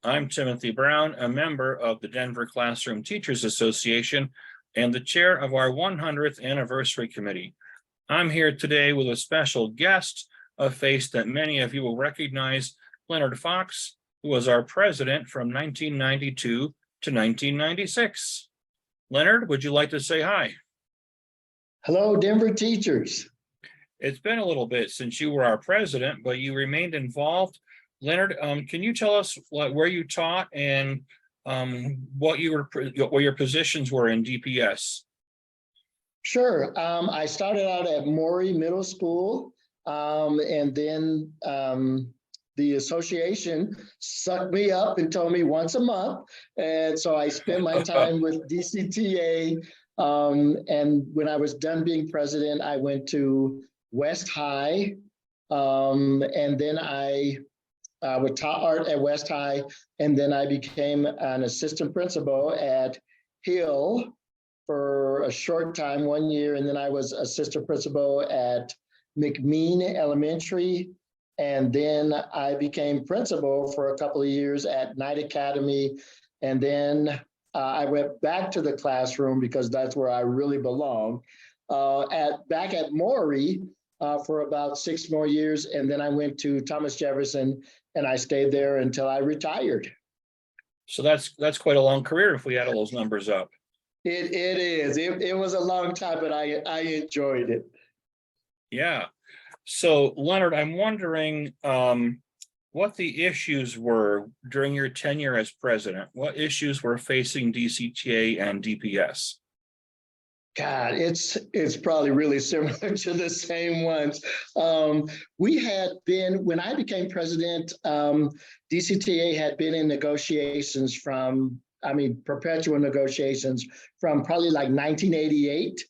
I'm Timothy Brown, a member of the Denver Classroom Teachers Association and the chair of our 100th anniversary committee. I'm here today with a special guest, a face that many of you will recognize, Leonard Fox, who was our president from 1992 to 1996. Leonard, would you like to say hi? Hello, Denver teachers. It's been a little bit since you were our president, but you remained involved. Leonard, can you tell us where you taught and what your positions were in DPS? Sure. I started out at Maury Middle School, and then the association sucked me up and told me once a month. And so I spent my time with DCTA. And when I was done being president, I went to West High. And then I would taught art at West High. And then I became an assistant principal at Hill for a short time, 1 year. And then I was assistant principal at McMean Elementary. And then I became principal for a couple of years at Knight Academy. And then I went back to the classroom because that's where I really belong. Back at Maury for about 6 more years. And then I went to Thomas Jefferson and I stayed there until I retired. So that's quite a long career if we add all those numbers up. It is. It was a long time, but I enjoyed it. Yeah. So, Leonard, I'm wondering what the issues were during your tenure as president. What issues were facing DCTA and DPS? God, it's probably really similar to the same ones. We had been, when I became president, DCTA had been in negotiations perpetual negotiations from probably like 1988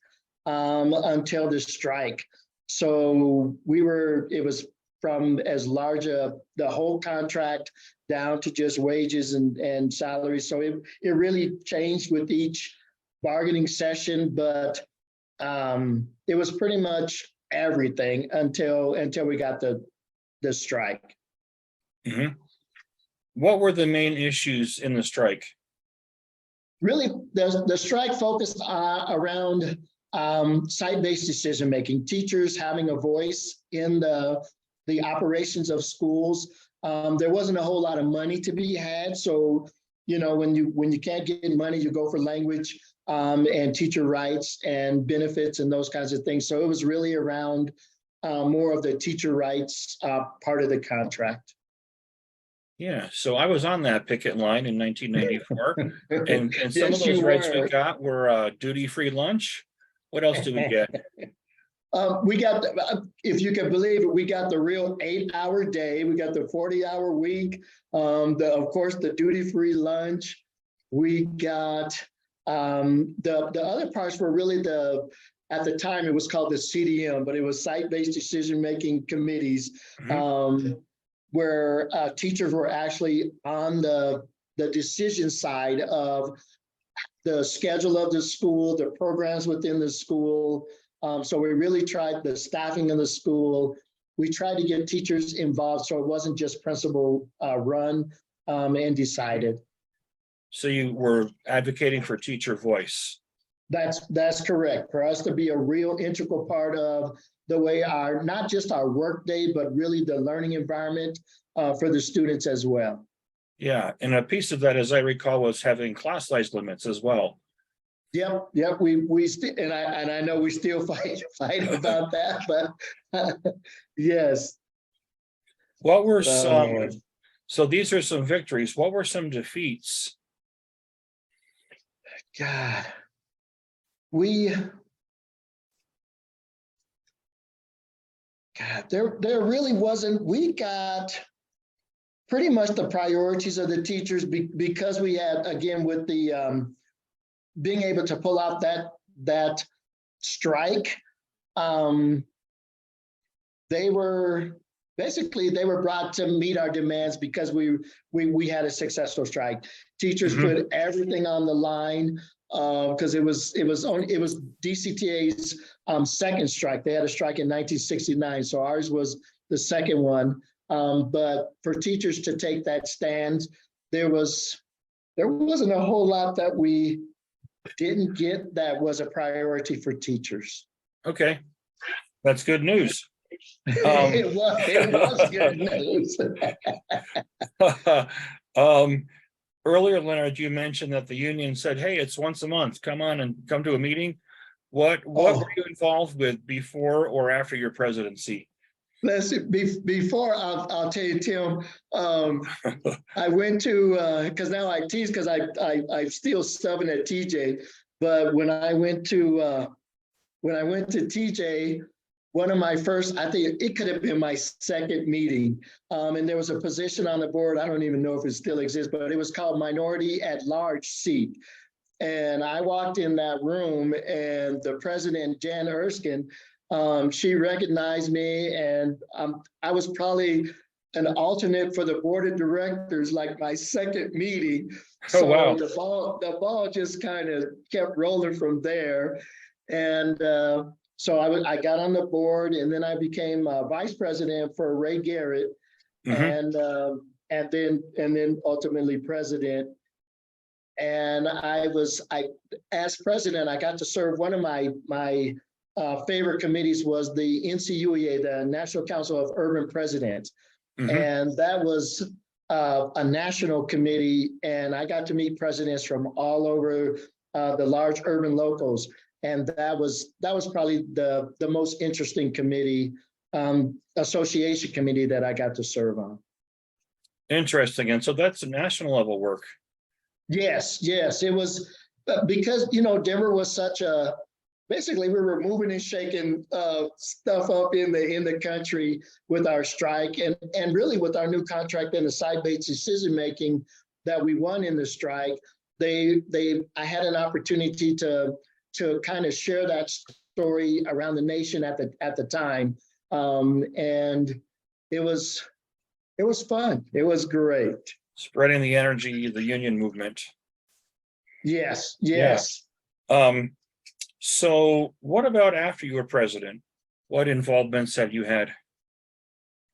until the strike. So it was from as large the whole contract down to just wages and salaries. So it really changed with each bargaining session, but it was pretty much everything until we got the strike. Mm-hmm. What were the main issues in the strike? Really, the strike focused around site-based decision-making, teachers having a voice in the operations of schools. There wasn't a whole lot of money to be had. So, when you can't get money, you go for language and teacher rights and benefits and those kinds of things. So it was really around more of the teacher rights part of the contract. Yeah, so I was on that picket line in 1994, and some Yes, of those rights we got were duty-free lunch. What else did we get? We got, if you can believe it, we got the real 8-hour day. We got the 40-hour week. Of course, the duty-free lunch. We got the other parts were really at the time it was called the CDM, but it was site-based decision-making committees, where teachers were actually on the decision side of the schedule of the school, the programs within the school. So we really tried the staffing of the school. We tried to get teachers involved so it wasn't just principal run and decided. So you were advocating for teacher voice. That's correct. For us to be a real integral part of the way not just our work day, but really the learning environment for the students as well. Yeah, and a piece of that, as I recall, was having class size limits as well. Yep. We still, and I know we still fight about that, but yes. What were some? So these are some victories. What were some defeats? God, there really wasn't. We got pretty much the priorities of the teachers because we had, again, with the being able to pull out that strike. They were brought to meet our demands because we had a successful strike. Teachers put everything on the line because it was DCTA's second strike. They had a strike in 1969, so ours was the second one. But for teachers to take that stand there wasn't a whole lot that we didn't get that was a priority for teachers. Okay, that's good news. It was good news. Earlier, Leonard, you mentioned that the union said, "Hey, it's once a month. Come on and come to a meeting." What Oh. were you involved with before or after your presidency? Listen, before I'll tell you, Tim, I went to because now I tease because I'm still subbing at TJ, but when I went to TJ, one of my first, I think it could have been my second meeting, and there was a position on the board. I don't even know if it still exists, but it was called Minority at Large seat. And I walked in that room, and the president, Jan Erskine, she recognized me, and I was probably an alternate for the board of directors, like my second meeting. Oh, wow. The ball just kind of kept rolling from there. And so I got on the board, and then I became vice president for Ray Garrett, and then ultimately president. And as president, I got to serve. One of my favorite committees was the NCUEA, the National Council of Urban Presidents. And that was a national committee, and I got to meet presidents from all over the large urban locals. And that was probably the most interesting committee, association committee that I got to serve on. Interesting. And so that's a national level work. Yes, it was because, Denver was such basically we were moving and shaking stuff up in the country with our strike and really with our new contract and the site-based decision making that we won in the strike. I had an opportunity to kind of share that story around the nation at the time, and it was fun. It was great. Spreading the energy, the union movement. Yes. Yeah. So what about after you were president? What involvements have you had?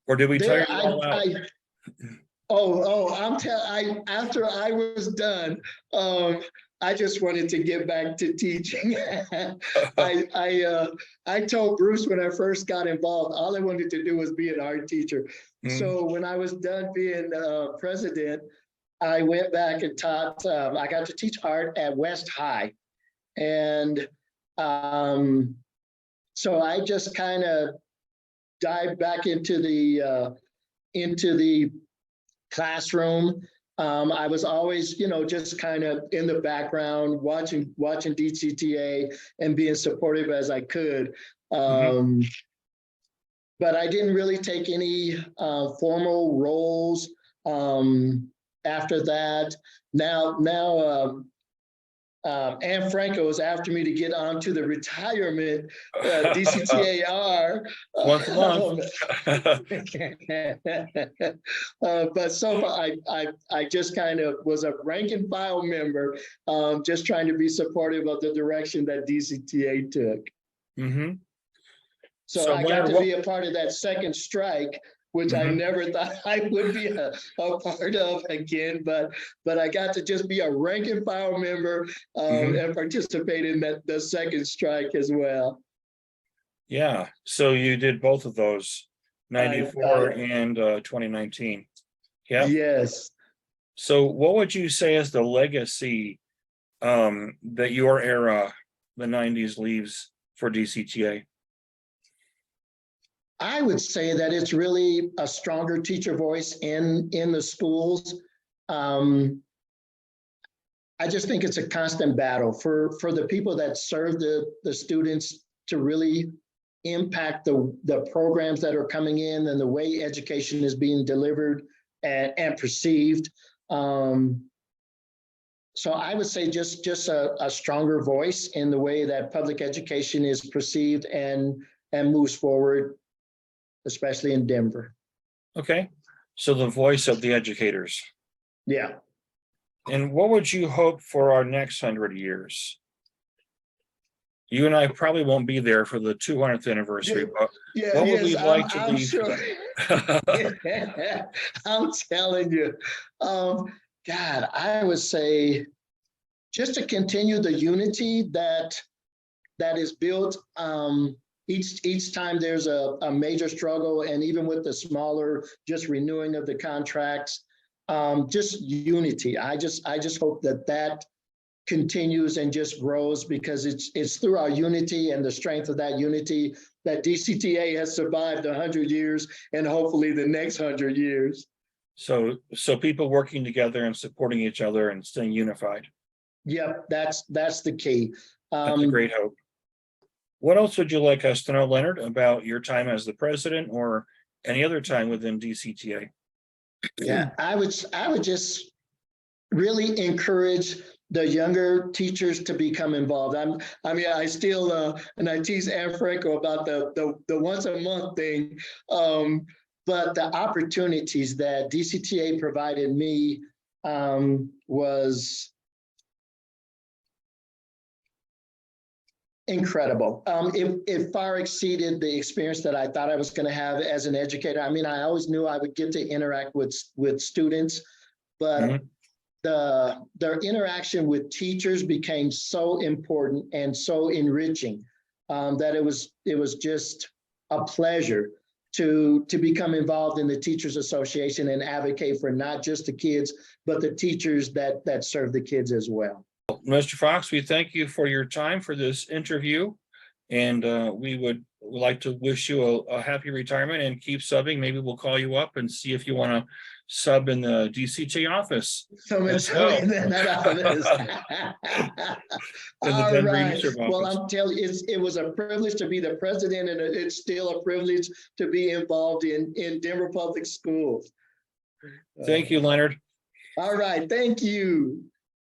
Or did we tell you all out? After I was done, I just wanted to get back to teaching. I told Bruce when I first got involved, all I wanted to do was be an art teacher. So when I was done being president, I went back and taught. I got to teach art at West High, and so I just kind of dived back into the classroom. I was always, just kind of in the background, watching DCTA and being supportive as I could. But I didn't really take any formal roles after that. Now, Anne Franco is after me to get onto the retirement DCTAR. Once a month. But so far, I just kind of was a rank and file member, just trying to be supportive of the direction that DCTA took. So I got to be a part of that second strike, which I never thought I would be a part of again, but I got to just be a rank and file member and participate in the second strike as well. Yeah, so you did both of those, 94 and 2019. Yeah. Yes. So what would you say is the legacy that your era, the 90s, leaves for DCTA? I would say that it's really a stronger teacher voice in the schools. I just think it's a constant battle for the people that serve the students to really impact the programs that are coming in and the way education is being delivered and perceived. So I would say just a stronger voice in the way that public education is perceived and moves forward, especially in Denver. Okay, so the voice of the educators. Yeah. And what would you hope for our next 100 years? You and I probably won't be there for the 200th anniversary, but what would we like to leave? Sure. I'm telling you, God, I would say just to continue the unity that is built each time there's a major struggle, and even with the smaller, just renewing of the contracts, just unity. I just hope that continues and just grows, because it's through our unity and the strength of that unity that DCTA has survived 100 years and hopefully the next 100 years. So people working together and supporting each other and staying unified. Yep, that's the key. That's a great hope. What else would you like us to know, Leonard, about your time as the president or any other time within DCTA? Yeah, I would just really encourage the younger teachers to become involved. I still and I tease Anne Franco about the once a month thing, but the opportunities that DCTA provided me was incredible. It far exceeded the experience that I thought I was going to have as an educator. I mean, I always knew I would get to interact with students, but their interaction with teachers became so important and so enriching that it was just a pleasure to become involved in the Teachers Association and advocate for not just the kids, but the teachers that serve the kids as well. Mr. Fox, we thank you for your time for this interview, and we would like to wish you a happy retirement and keep subbing. Maybe we'll call you up and see if you want to sub in the DCT office. So much in that office. All right. Well, I'm telling you, it was a privilege to be the president, and it's still a privilege to be involved in Denver Public Schools. Thank you, Leonard. All right. Thank you.